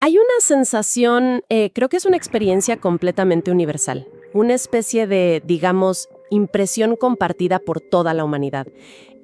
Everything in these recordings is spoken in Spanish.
Hay una sensación, creo que es una experiencia completamente universal, una especie de, digamos, impresión compartida por toda la humanidad.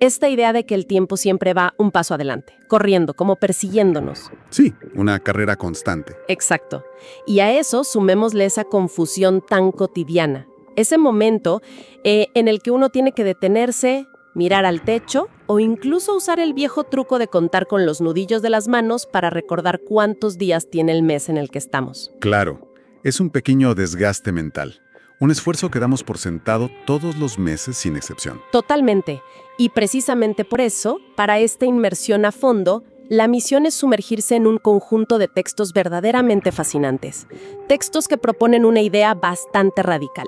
Esta idea de que el tiempo siempre va un paso adelante, corriendo, como persiguiéndonos. Sí, una carrera constante. Exacto. Y a eso sumémosle esa confusión tan cotidiana, ese momento en el que uno tiene que detenerse, mirar al techo o incluso usar el viejo truco de contar con los nudillos de las manos para recordar cuántos días tiene el mes en el que estamos. Claro, es un pequeño desgaste mental. Un esfuerzo que damos por sentado todos los meses sin excepción. Totalmente. Y precisamente por eso, para esta inmersión a fondo, la misión es sumergirse en un conjunto de textos verdaderamente fascinantes. Textos que proponen una idea bastante radical.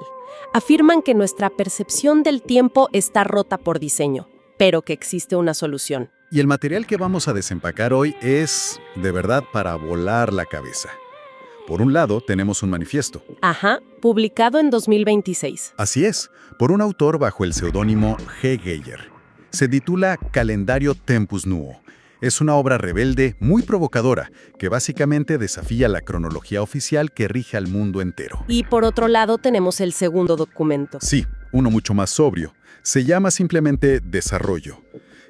Afirman que nuestra percepción del tiempo está rota por diseño, pero que existe una solución. Y el material que vamos a desempacar hoy es, de verdad, para volar la cabeza. Por un lado, tenemos un manifiesto. Ajá, publicado en 2026. Así es, por un autor bajo el seudónimo G. Geyer. Se titula Calendario Tempus Nuo. Es una obra rebelde, muy provocadora, que básicamente desafía la cronología oficial que rige al mundo entero. Y por otro lado tenemos el segundo documento. Sí, uno mucho más sobrio. Se llama simplemente Desarrollo.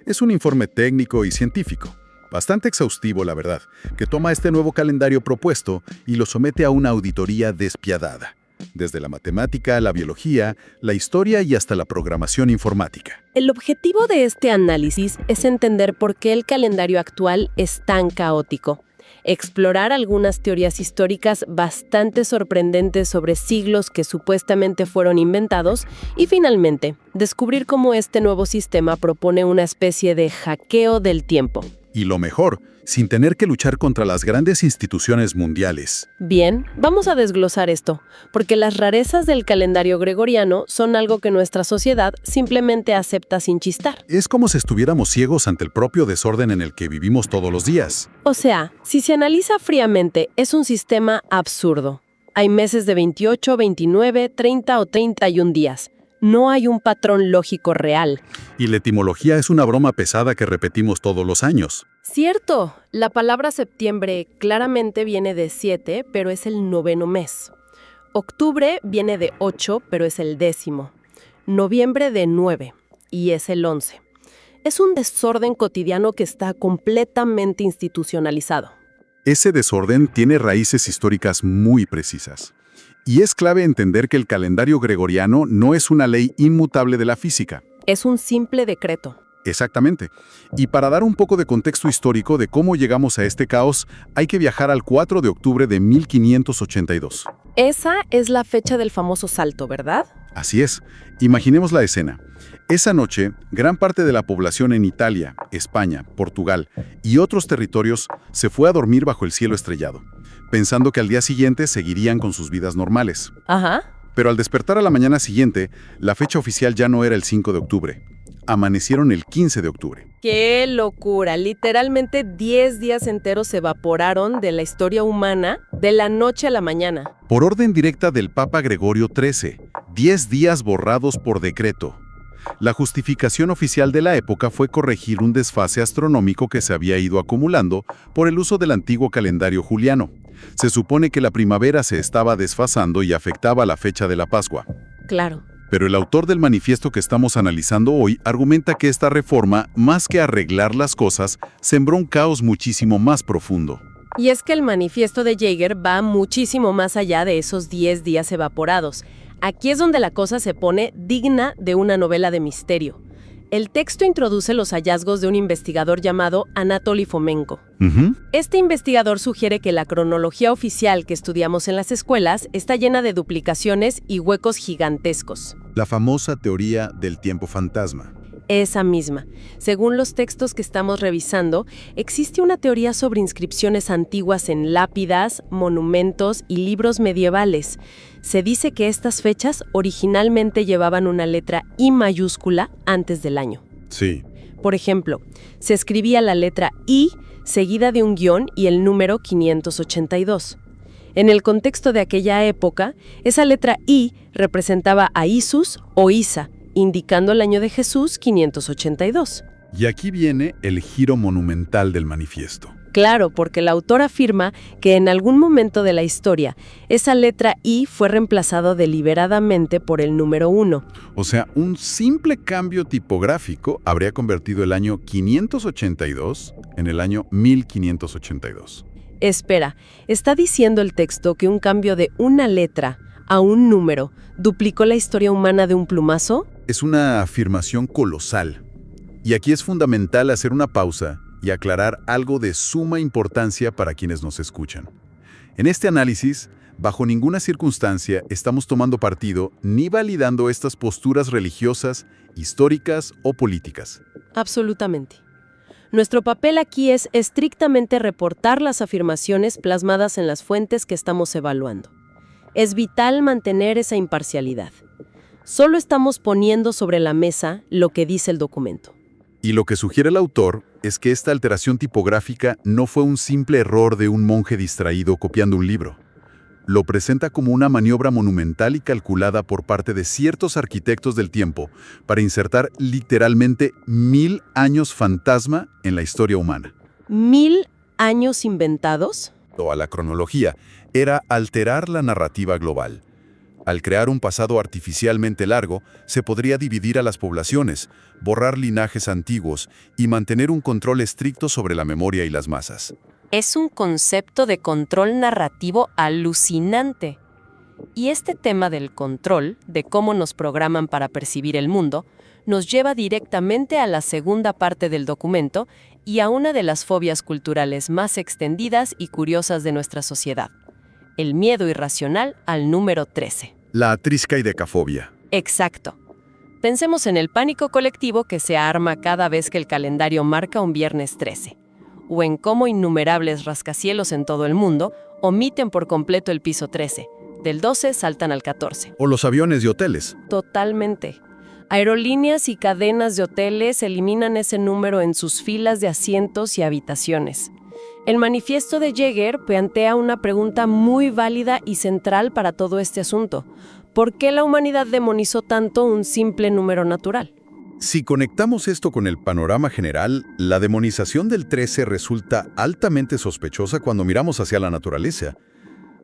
Es un informe técnico y científico, bastante exhaustivo, la verdad, que toma este nuevo calendario propuesto y lo somete a una auditoría despiadada. Desde la matemática, la biología, la historia y hasta la programación informática. El objetivo de este análisis es entender por qué el calendario actual es tan caótico, explorar algunas teorías históricas bastante sorprendentes sobre siglos que supuestamente fueron inventados y finalmente, descubrir cómo este nuevo sistema propone una especie de hackeo del tiempo. Y lo mejor, sin tener que luchar contra las grandes instituciones mundiales. Bien, vamos a desglosar esto, porque las rarezas del calendario gregoriano son algo que nuestra sociedad simplemente acepta sin chistar. Es como si estuviéramos ciegos ante el propio desorden en el que vivimos todos los días. O sea, si se analiza fríamente, es un sistema absurdo. Hay meses de 28, 29, 30 o 31 días. No hay un patrón lógico real. Y la etimología es una broma pesada que repetimos todos los años. Cierto, la palabra septiembre claramente viene de 7, pero es el 9º mes. Octubre viene de 8, pero es el 10º. Noviembre de 9, y es el 11. Es un desorden cotidiano que está completamente institucionalizado. Ese desorden tiene raíces históricas muy precisas. Y es clave entender que el calendario gregoriano no es una ley inmutable de la física. Es un simple decreto. Exactamente. Y para dar un poco de contexto histórico de cómo llegamos a este caos, hay que viajar al 4 de octubre de 1582. Esa es la fecha del famoso salto, ¿verdad? Así es. Imaginemos la escena. Esa noche, gran parte de la población en Italia, España, Portugal y otros territorios se fue a dormir bajo el cielo estrellado, pensando que al día siguiente seguirían con sus vidas normales. Ajá. Pero al despertar a la mañana siguiente, la fecha oficial ya no era el 5 de octubre. Amanecieron el 15 de octubre. ¡Qué locura! Literalmente 10 días enteros se evaporaron de la historia humana de la noche a la mañana. Por orden directa del Papa Gregorio XIII, 10 días borrados por decreto. La justificación oficial de la época fue corregir un desfase astronómico que se había ido acumulando por el uso del antiguo calendario juliano. Se supone que la primavera se estaba desfasando y afectaba la fecha de la Pascua. Claro. Pero el autor del manifiesto que estamos analizando hoy argumenta que esta reforma, más que arreglar las cosas, sembró un caos muchísimo más profundo. Y es que el manifiesto de Jaeger va muchísimo más allá de esos 10 días evaporados. Aquí es donde la cosa se pone digna de una novela de misterio. El texto introduce los hallazgos de un investigador llamado Anatoly Fomenko. Este investigador sugiere que la cronología oficial que estudiamos en las escuelas está llena de duplicaciones y huecos gigantescos. La famosa teoría del tiempo fantasma. Esa misma. Según los textos que estamos revisando, existe una teoría sobre inscripciones antiguas en lápidas, monumentos y libros medievales. Se dice que estas fechas originalmente llevaban una letra I mayúscula antes del año. Sí. Por ejemplo, se escribía la letra I seguida de un guión y el número 582. En el contexto de aquella época, esa letra I representaba a Isus o Isa, indicando el año de Jesús 582. Y aquí viene el giro monumental del manifiesto. Claro, porque el autor afirma que en algún momento de la historia, esa letra I fue reemplazada deliberadamente por el número 1. O sea, un simple cambio tipográfico habría convertido el año 582 en el año 1582. Espera, ¿está diciendo el texto que un cambio de una letra a un número duplicó la historia humana de un plumazo? Es una afirmación colosal. Y aquí es fundamental hacer una pausa y aclarar algo de suma importancia para quienes nos escuchan. En este análisis, bajo ninguna circunstancia estamos tomando partido ni validando estas posturas religiosas, históricas o políticas. Absolutamente. Nuestro papel aquí es estrictamente reportar las afirmaciones plasmadas en las fuentes que estamos evaluando. Es vital mantener esa imparcialidad. Solo estamos poniendo sobre la mesa lo que dice el documento. Y lo que sugiere el autor es que esta alteración tipográfica no fue un simple error de un monje distraído copiando un libro. Lo presenta como una maniobra monumental y calculada por parte de ciertos arquitectos del tiempo para insertar literalmente 1000 años fantasma en la historia humana. ¿1000 años inventados? A la cronología era alterar la narrativa global. Al crear un pasado artificialmente largo, se podría dividir a las poblaciones, borrar linajes antiguos y mantener un control estricto sobre la memoria y las masas. Es un concepto de control narrativo alucinante. Y este tema del control, de cómo nos programan para percibir el mundo, nos lleva directamente a la segunda parte del documento y a una de las fobias culturales más extendidas y curiosas de nuestra sociedad: el miedo irracional al número 13. La triskaidecafobia. Exacto. Pensemos en el pánico colectivo que se arma cada vez que el calendario marca un viernes 13, o en cómo innumerables rascacielos en todo el mundo omiten por completo el piso 13, del 12 saltan al 14. O los aviones y hoteles. Totalmente. Aerolíneas y cadenas de hoteles eliminan ese número en sus filas de asientos y habitaciones. El manifiesto de Jaeger plantea una pregunta muy válida y central para todo este asunto. ¿Por qué la humanidad demonizó tanto un simple número natural? Si conectamos esto con el panorama general, la demonización del 13 resulta altamente sospechosa cuando miramos hacia la naturaleza.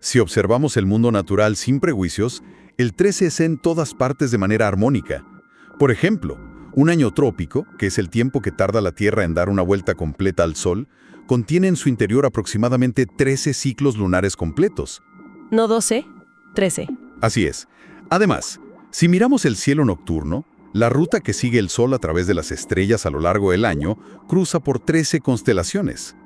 Si observamos el mundo natural sin prejuicios, el 13 es en todas partes de manera armónica. Por ejemplo, un año trópico, que es el tiempo que tarda la Tierra en dar una vuelta completa al Sol, contiene en su interior aproximadamente 13 ciclos lunares completos. No 12, 13. Así es. Además, si miramos el cielo nocturno, la ruta que sigue el Sol a través de las estrellas a lo largo del año cruza por 13 constelaciones.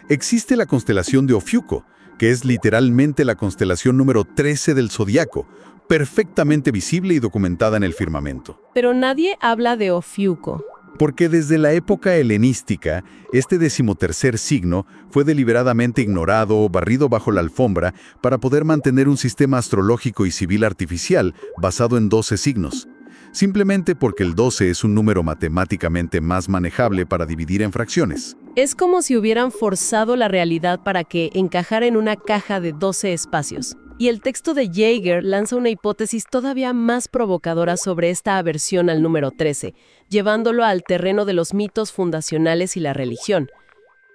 Existe la constelación de Ofiuco, que es literalmente la constelación número 13 del zodiaco, perfectamente visible y documentada en el firmamento. Pero nadie habla de Ofiuco. Porque desde la época helenística, este 13º signo fue deliberadamente ignorado o barrido bajo la alfombra para poder mantener un sistema astrológico y civil artificial basado en 12 signos. Simplemente porque el 12 es un número matemáticamente más manejable para dividir en fracciones. Es como si hubieran forzado la realidad para que encajara en una caja de 12 espacios. Y el texto de Jaeger lanza una hipótesis todavía más provocadora sobre esta aversión al número 13, llevándolo al terreno de los mitos fundacionales y la religión.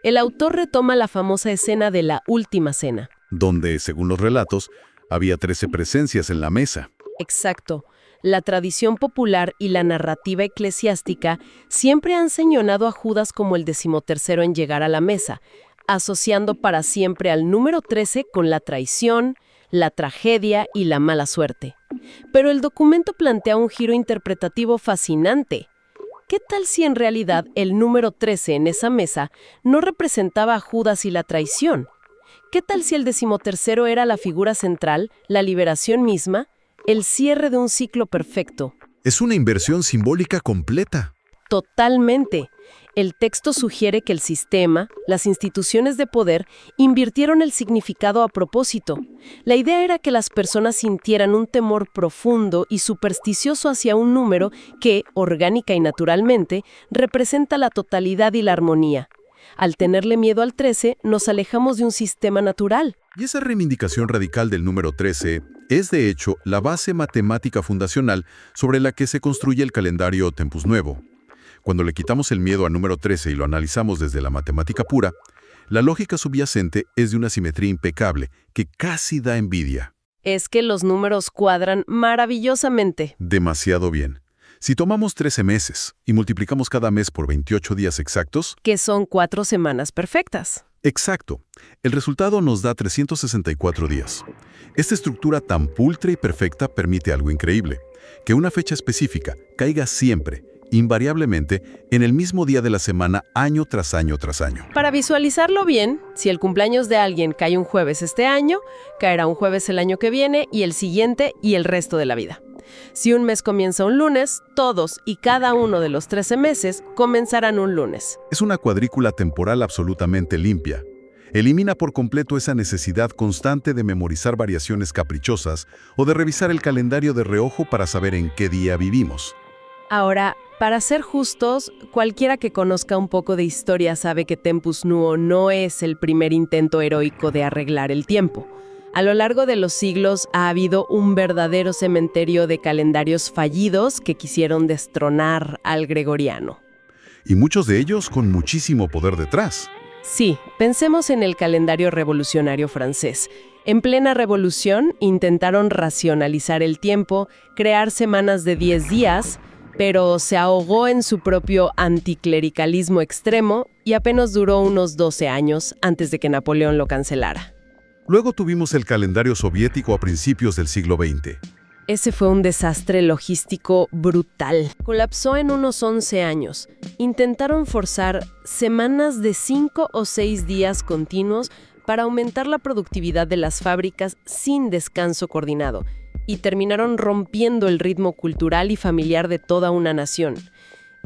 El autor retoma la famosa escena de la Última Cena, donde, según los relatos, había 13 presencias en la mesa. Exacto. La tradición popular y la narrativa eclesiástica siempre han señalado a Judas como el 13º en llegar a la mesa, asociando para siempre al número 13 con la traición, la tragedia y la mala suerte. Pero el documento plantea un giro interpretativo fascinante. ¿Qué tal si en realidad el número 13 en esa mesa no representaba a Judas y la traición? ¿Qué tal si el 13º era la figura central, la liberación misma, el cierre de un ciclo perfecto? Es una inversión simbólica completa. Totalmente. El texto sugiere que el sistema, las instituciones de poder, invirtieron el significado a propósito. La idea era que las personas sintieran un temor profundo y supersticioso hacia un número que, orgánica y naturalmente, representa la totalidad y la armonía. Al tenerle miedo al 13, nos alejamos de un sistema natural. Y esa reivindicación radical del número 13 es, de hecho, la base matemática fundacional sobre la que se construye el calendario Tempus Nuevo. Cuando le quitamos el miedo al número 13 y lo analizamos desde la matemática pura, La lógica subyacente es de una simetría impecable, que casi da envidia. Es que los números cuadran maravillosamente. Demasiado bien. Si tomamos 13 meses y multiplicamos cada mes por 28 días exactos, Que son 4 semanas perfectas. exacto, el resultado nos da 364 días. Esta estructura tan pulcra y perfecta permite algo increíble, que una fecha específica caiga siempre, invariablemente, en el mismo día de la semana, año tras año tras año. Para visualizarlo bien, si el cumpleaños de alguien cae un jueves este año, caerá un jueves el año que viene y el siguiente y el resto de la vida. Si un mes comienza un lunes, todos y cada uno de los 13 meses comenzarán un lunes. Es una cuadrícula temporal absolutamente limpia. Elimina por completo esa necesidad constante de memorizar variaciones caprichosas o de revisar el calendario de reojo para saber en qué día vivimos. Ahora, para ser justos, cualquiera que conozca un poco de historia sabe que Tempus Nuo no es el primer intento heroico de arreglar el tiempo. A lo largo de los siglos ha habido un verdadero cementerio de calendarios fallidos que quisieron destronar al gregoriano. Y muchos de ellos con muchísimo poder detrás. Sí, pensemos en el calendario revolucionario francés. En plena revolución intentaron racionalizar el tiempo, crear semanas de 10 días, pero se ahogó en su propio anticlericalismo extremo y apenas duró unos 12 años antes de que Napoleón lo cancelara. Luego tuvimos el calendario soviético a principios del siglo XX. Ese fue un desastre logístico brutal. Colapsó en unos 11 años. Intentaron forzar semanas de 5 o 6 días continuos para aumentar la productividad de las fábricas sin descanso coordinado, y terminaron rompiendo el ritmo cultural y familiar de toda una nación.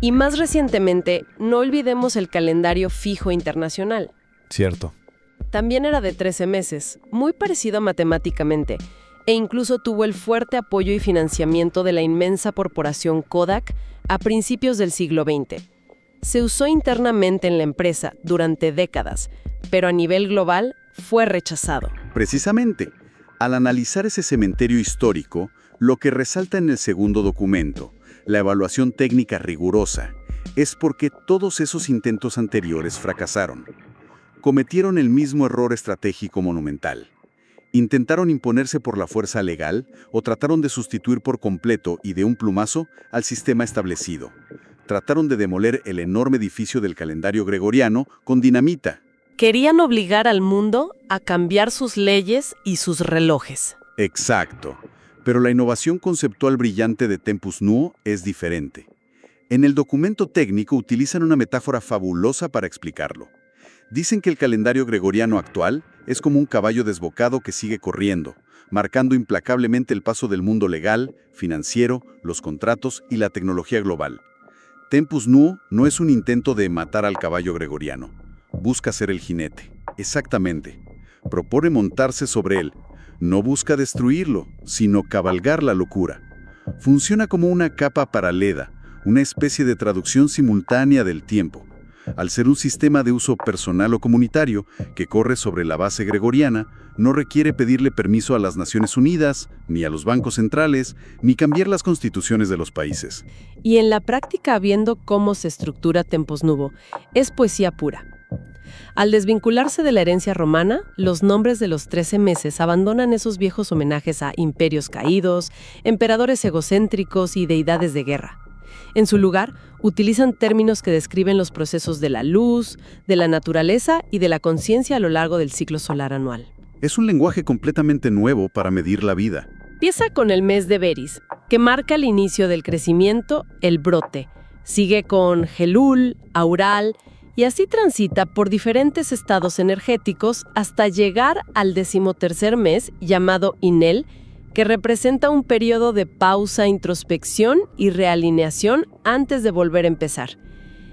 Y más recientemente, no olvidemos el calendario fijo internacional. Cierto. También era de 13 meses, muy parecido matemáticamente, e incluso tuvo el fuerte apoyo y financiamiento de la inmensa corporación Kodak a principios del siglo XX. Se usó internamente en la empresa durante décadas, pero a nivel global fue rechazado. Precisamente, al analizar ese cementerio histórico, lo que resalta en el segundo documento, la evaluación técnica rigurosa, es porque todos esos intentos anteriores fracasaron. Cometieron el mismo error estratégico monumental. Intentaron imponerse por la fuerza legal o trataron de sustituir por completo y de un plumazo al sistema establecido. Trataron de demoler el enorme edificio del calendario gregoriano con dinamita. Querían obligar al mundo a cambiar sus leyes y sus relojes. Exacto. Pero la innovación conceptual brillante de Tempus Nuo es diferente. En el documento técnico utilizan una metáfora fabulosa para explicarlo. Dicen que el calendario gregoriano actual es como un caballo desbocado que sigue corriendo, marcando implacablemente el paso del mundo legal, financiero, los contratos y la tecnología global. Tempus Nuo no es un intento de matar al caballo gregoriano. Busca ser el jinete. Exactamente. Propone montarse sobre él. No busca destruirlo, sino cabalgar la locura. Funciona como una capa paralela, una especie de traducción simultánea del tiempo. Al ser un sistema de uso personal o comunitario que corre sobre la base gregoriana, no requiere pedirle permiso a las Naciones Unidas, ni a los bancos centrales, ni cambiar las constituciones de los países. Y en la práctica, viendo cómo se estructura Tempus Nuo, es poesía pura. Al desvincularse de la herencia romana, los nombres de los 13 meses abandonan esos viejos homenajes a imperios caídos, emperadores egocéntricos y deidades de guerra. En su lugar, utilizan términos que describen los procesos de la luz, de la naturaleza y de la conciencia a lo largo del ciclo solar anual. Es un lenguaje completamente nuevo para medir la vida. Empieza con el mes de Beris, que marca el inicio del crecimiento, el brote. Sigue con Elul, Aural, y así transita por diferentes estados energéticos hasta llegar al 13º mes, llamado Inel, que representa un periodo de pausa, introspección y realineación antes de volver a empezar.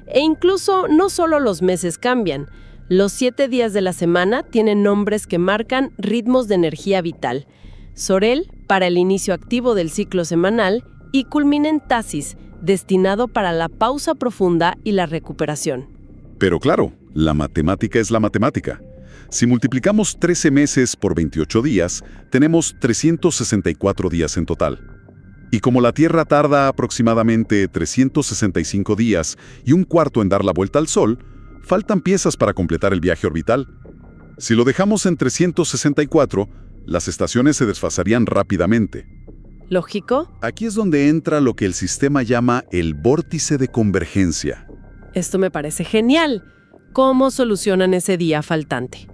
E incluso no solo los meses cambian. Los 7 días de la semana tienen nombres que marcan ritmos de energía vital. Sorel, para el inicio activo del ciclo semanal, y culmina en Tasis, destinado para la pausa profunda y la recuperación. Pero claro, la matemática es la matemática. Si multiplicamos 13 meses por 28 días, tenemos 364 días en total. Y como la Tierra tarda aproximadamente 365 días y un cuarto en dar la vuelta al Sol, faltan piezas para completar el viaje orbital. Si lo dejamos en 364, las estaciones se desfasarían rápidamente. ¿Lógico? Aquí es donde entra lo que el sistema llama el vórtice de convergencia. Esto me parece genial. ¿Cómo solucionan ese día faltante?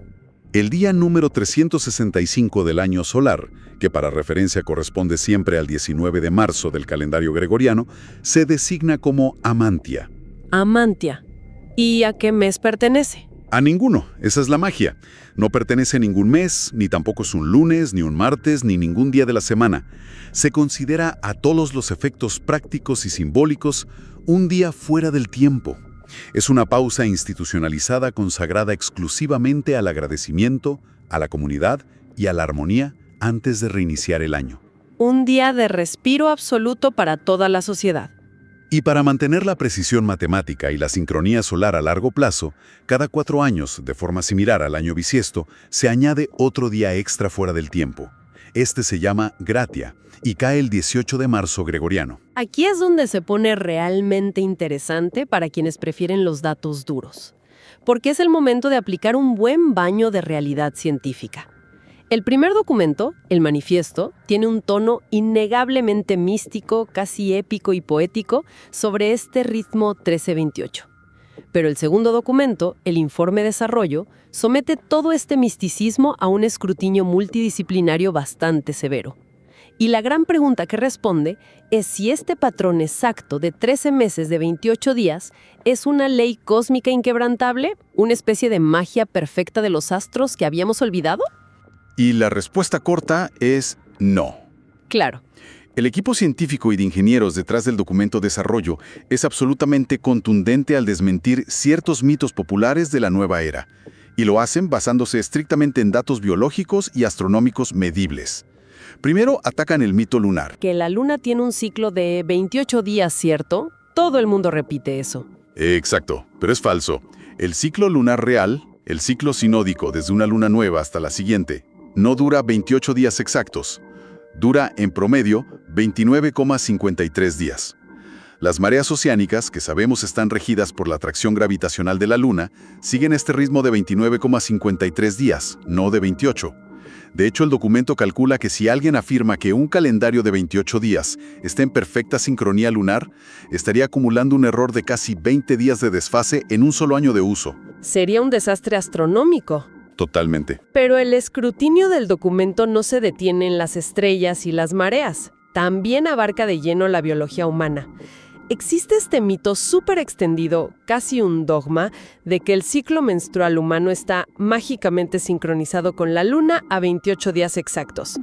El día número 365 del año solar, que para referencia corresponde siempre al 19 de marzo del calendario gregoriano, se designa como Amantia. Amantia. ¿Y a qué mes pertenece? A ninguno, esa es la magia. No pertenece a ningún mes, ni tampoco es un lunes, ni un martes, ni ningún día de la semana. Se considera a todos los efectos prácticos y simbólicos un día fuera del tiempo. Es una pausa institucionalizada consagrada exclusivamente al agradecimiento, a la comunidad y a la armonía antes de reiniciar el año. Un día de respiro absoluto para toda la sociedad. Y para mantener la precisión matemática y la sincronía solar a largo plazo, cada 4 años, de forma similar al año bisiesto, se añade otro día extra fuera del tiempo. Este se llama Gratia y cae el 18 de marzo gregoriano. Aquí es donde se pone realmente interesante para quienes prefieren los datos duros, porque es el momento de aplicar un buen baño de realidad científica. El primer documento, el manifiesto, tiene un tono innegablemente místico, casi épico y poético sobre este ritmo 1328. Pero el segundo documento, el informe desarrollo, somete todo este misticismo a un escrutinio multidisciplinario bastante severo. Y la gran pregunta que responde es si este patrón exacto de 13 meses de 28 días es una ley cósmica inquebrantable, una especie de magia perfecta de los astros que habíamos olvidado. Y la respuesta corta es no. Claro. El equipo científico y de ingenieros detrás del documento Desarrollo es absolutamente contundente al desmentir ciertos mitos populares de la nueva era, y lo hacen basándose estrictamente en datos biológicos y astronómicos medibles. Primero atacan el mito lunar. Que la luna tiene un ciclo de 28 días, ¿cierto? Todo el mundo repite eso. Exacto, pero es falso. El ciclo lunar real, el ciclo sinódico desde una luna nueva hasta la siguiente, no dura 28 días exactos. Dura, en promedio, 29,53 días. Las mareas oceánicas, que sabemos están regidas por la atracción gravitacional de la Luna, siguen este ritmo de 29,53 días, no de 28. De hecho, el documento calcula que si alguien afirma que un calendario de 28 días está en perfecta sincronía lunar, estaría acumulando un error de casi 20 días de desfase en un solo año de uso. Sería un desastre astronómico. Totalmente. Pero el escrutinio del documento no se detiene en las estrellas y las mareas. También abarca de lleno la biología humana. Existe este mito súper extendido, casi un dogma, de que el ciclo menstrual humano está mágicamente sincronizado con la luna a 28 días exactos.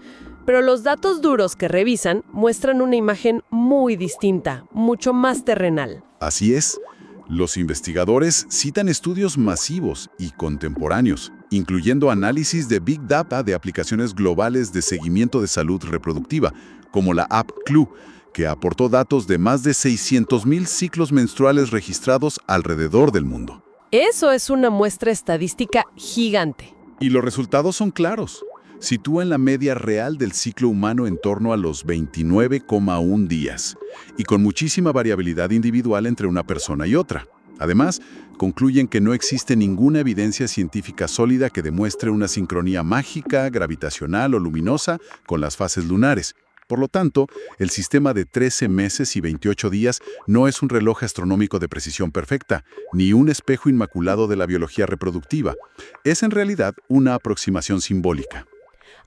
Pero los datos duros que revisan muestran una imagen muy distinta, mucho más terrenal. Así es. Los investigadores citan estudios masivos y contemporáneos, incluyendo análisis de Big Data de aplicaciones globales de seguimiento de salud reproductiva, como la app CLU, que aportó datos de más de 600,000 ciclos menstruales registrados alrededor del mundo. Eso es una muestra estadística gigante. Y los resultados son claros. Sitúan la media real del ciclo humano en torno a los 29,1 días, y con muchísima variabilidad individual entre una persona y otra. Además, concluyen que no existe ninguna evidencia científica sólida que demuestre una sincronía mágica, gravitacional o luminosa con las fases lunares. Por lo tanto, el sistema de 13 meses y 28 días no es un reloj astronómico de precisión perfecta, ni un espejo inmaculado de la biología reproductiva. Es en realidad una aproximación simbólica.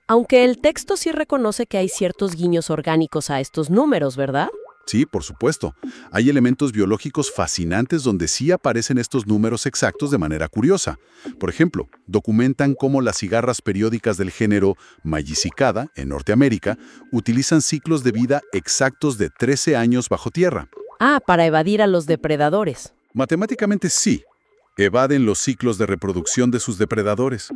Aunque el texto sí reconoce que hay ciertos guiños orgánicos a estos números, ¿verdad? Sí, por supuesto. Hay elementos biológicos fascinantes donde sí aparecen estos números exactos de manera curiosa. Por ejemplo, documentan cómo las cigarras periódicas del género Magicicada, en Norteamérica, utilizan ciclos de vida exactos de 13 años bajo tierra. Ah, para evadir a los depredadores. Matemáticamente sí. Evaden los ciclos de reproducción de sus depredadores.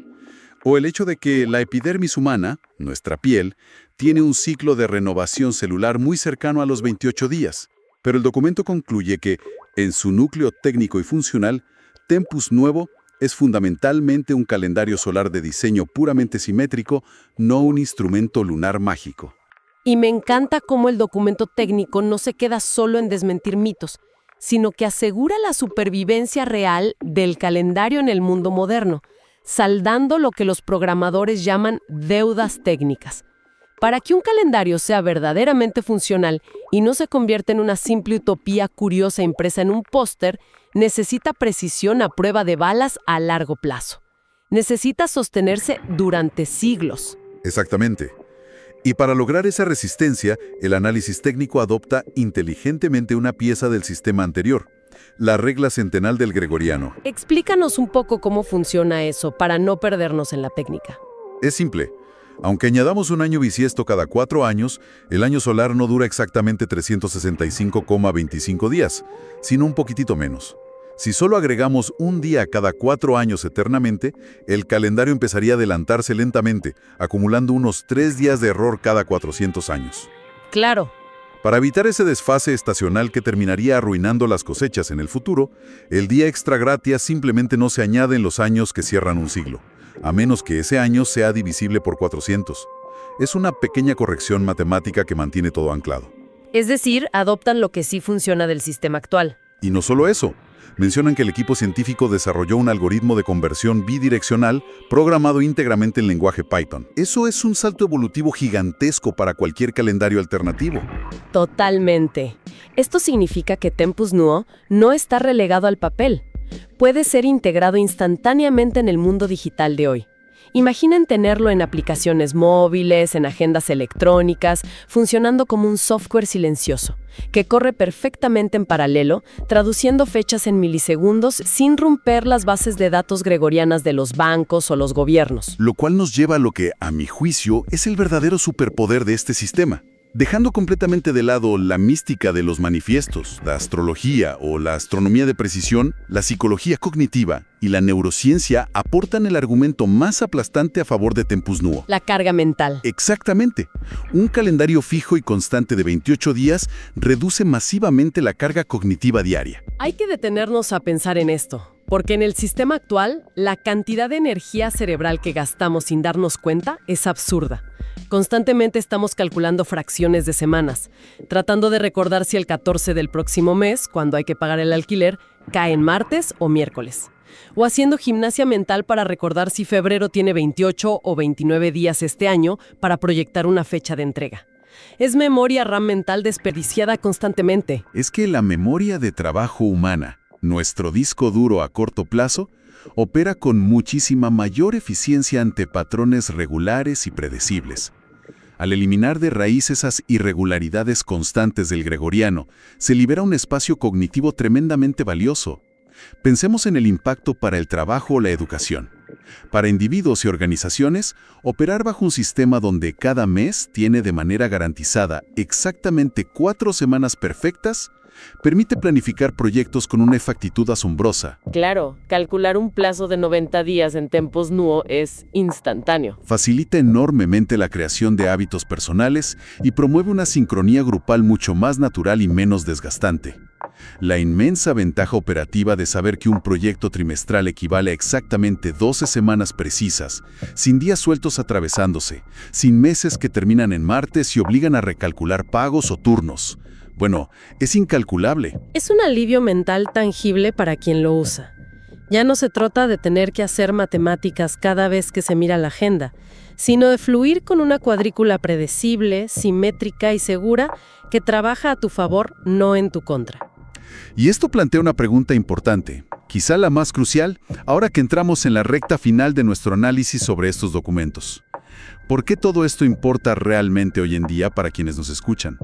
O el hecho de que la epidermis humana, nuestra piel, tiene un ciclo de renovación celular muy cercano a los 28 días. Pero el documento concluye que, en su núcleo técnico y funcional, Tempus Nuevo es fundamentalmente un calendario solar de diseño puramente simétrico, no un instrumento lunar mágico. Y me encanta cómo el documento técnico no se queda solo en desmentir mitos, sino que asegura la supervivencia real del calendario en el mundo moderno, saldando lo que los programadores llaman deudas técnicas. Para que un calendario sea verdaderamente funcional y no se convierta en una simple utopía curiosa impresa en un póster, necesita precisión a prueba de balas a largo plazo. Necesita sostenerse durante siglos. Exactamente. Y para lograr esa resistencia, el análisis técnico adopta inteligentemente una pieza del sistema anterior, la regla centenal del gregoriano. Explícanos un poco cómo funciona eso para no perdernos en la técnica. Es simple. Aunque añadamos un año bisiesto cada 4 años, el año solar no dura exactamente 365,25 días, sino un poquitito menos. Si solo agregamos un día cada 4 años eternamente, el calendario empezaría a adelantarse lentamente, acumulando unos 3 días de error cada 400 años. Claro. Para evitar ese desfase estacional que terminaría arruinando las cosechas en el futuro, el día extra gratia simplemente no se añade en los años que cierran un siglo, a menos que ese año sea divisible por 400. Es una pequeña corrección matemática que mantiene todo anclado. Es decir, adoptan lo que sí funciona del sistema actual. Y no solo eso. Mencionan que el equipo científico desarrolló un algoritmo de conversión bidireccional programado íntegramente en lenguaje Python. Eso es un salto evolutivo gigantesco para cualquier calendario alternativo. Totalmente. Esto significa que Tempus Nuo no está relegado al papel. Puede ser integrado instantáneamente en el mundo digital de hoy. Imaginen tenerlo en aplicaciones móviles, en agendas electrónicas, funcionando como un software silencioso, que corre perfectamente en paralelo, traduciendo fechas en milisegundos sin romper las bases de datos gregorianas de los bancos o los gobiernos. Lo cual nos lleva a lo que, a mi juicio, es el verdadero superpoder de este sistema. Dejando completamente de lado la mística de los manifiestos, la astrología o la astronomía de precisión, la psicología cognitiva y la neurociencia aportan el argumento más aplastante a favor de Tempus Nuo. La carga mental. Exactamente. Un calendario fijo y constante de 28 días reduce masivamente la carga cognitiva diaria. Hay que detenernos a pensar en esto, porque en el sistema actual, la cantidad de energía cerebral que gastamos sin darnos cuenta es absurda. Constantemente estamos calculando fracciones de semanas, tratando de recordar si el 14 del próximo mes, cuando hay que pagar el alquiler, cae en martes o miércoles. O haciendo gimnasia mental para recordar si febrero tiene 28 o 29 días este año para proyectar una fecha de entrega. Es memoria RAM mental desperdiciada constantemente. Es que la memoria de trabajo humana, nuestro disco duro a corto plazo, opera con muchísima mayor eficiencia ante patrones regulares y predecibles. Al eliminar de raíz esas irregularidades constantes del gregoriano, se libera un espacio cognitivo tremendamente valioso. Pensemos en el impacto para el trabajo o la educación. Para individuos y organizaciones, operar bajo un sistema donde cada mes tiene de manera garantizada exactamente 4 semanas perfectas, permite planificar proyectos con una exactitud asombrosa. Claro, calcular un plazo de 90 días en Tempus Nuo es instantáneo. Facilita enormemente la creación de hábitos personales y promueve una sincronía grupal mucho más natural y menos desgastante. La inmensa ventaja operativa de saber que un proyecto trimestral equivale a exactamente 12 semanas precisas, sin días sueltos atravesándose, sin meses que terminan en martes y obligan a recalcular pagos o turnos. Bueno, es incalculable. Es un alivio mental tangible para quien lo usa. Ya no se trata de tener que hacer matemáticas cada vez que se mira la agenda, sino de fluir con una cuadrícula predecible, simétrica y segura que trabaja a tu favor, no en tu contra. Y esto plantea una pregunta importante, quizá la más crucial, ahora que entramos en la recta final de nuestro análisis sobre estos documentos. ¿Por qué todo esto importa realmente hoy en día para quienes nos escuchan?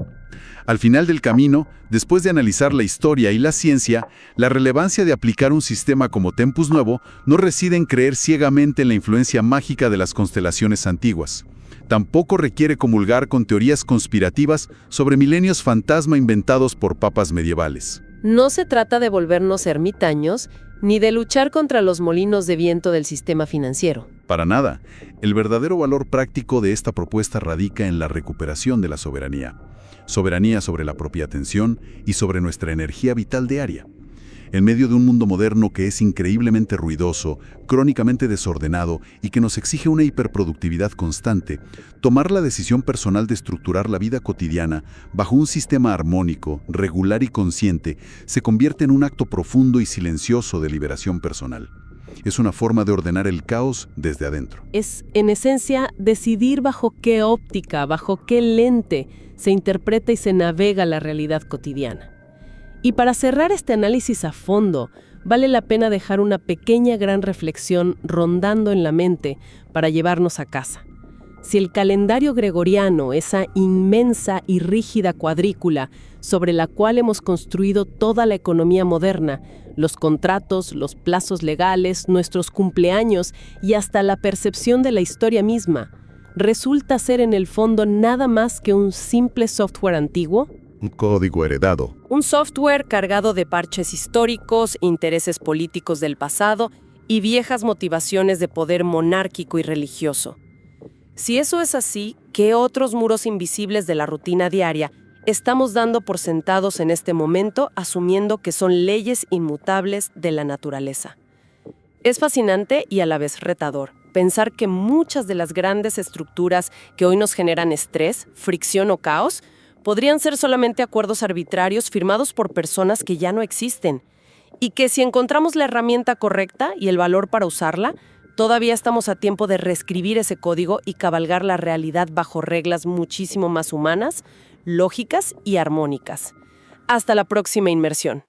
Al final del camino, después de analizar la historia y la ciencia, la relevancia de aplicar un sistema como Tempus Nuevo no reside en creer ciegamente en la influencia mágica de las constelaciones antiguas. Tampoco requiere comulgar con teorías conspirativas sobre milenios fantasma inventados por papas medievales. No se trata de volvernos ermitaños, ni de luchar contra los molinos de viento del sistema financiero. Para nada. El verdadero valor práctico de esta propuesta radica en la recuperación de la soberanía. Soberanía sobre la propia atención y sobre nuestra energía vital diaria. En medio de un mundo moderno que es increíblemente ruidoso, crónicamente desordenado y que nos exige una hiperproductividad constante, tomar la decisión personal de estructurar la vida cotidiana bajo un sistema armónico, regular y consciente se convierte en un acto profundo y silencioso de liberación personal. Es una forma de ordenar el caos desde adentro. Es, en esencia, decidir bajo qué óptica, bajo qué lente se interpreta y se navega la realidad cotidiana. Y para cerrar este análisis a fondo, vale la pena dejar una pequeña gran reflexión rondando en la mente para llevarnos a casa. Si el calendario gregoriano, esa inmensa y rígida cuadrícula sobre la cual hemos construido toda la economía moderna, los contratos, los plazos legales, nuestros cumpleaños y hasta la percepción de la historia misma, resulta ser en el fondo nada más que un simple software antiguo, Un código heredado. un software cargado de parches históricos, intereses políticos del pasado y viejas motivaciones de poder monárquico y religioso. Si eso es así, ¿qué otros muros invisibles de la rutina diaria estamos dando por sentados en este momento, asumiendo que son leyes inmutables de la naturaleza? Es fascinante y a la vez retador pensar que muchas de las grandes estructuras que hoy nos generan estrés, fricción o caos podrían ser solamente acuerdos arbitrarios firmados por personas que ya no existen, y que si encontramos la herramienta correcta y el valor para usarla, todavía estamos a tiempo de reescribir ese código y cabalgar la realidad bajo reglas muchísimo más humanas, lógicas y armónicas. Hasta la próxima inmersión.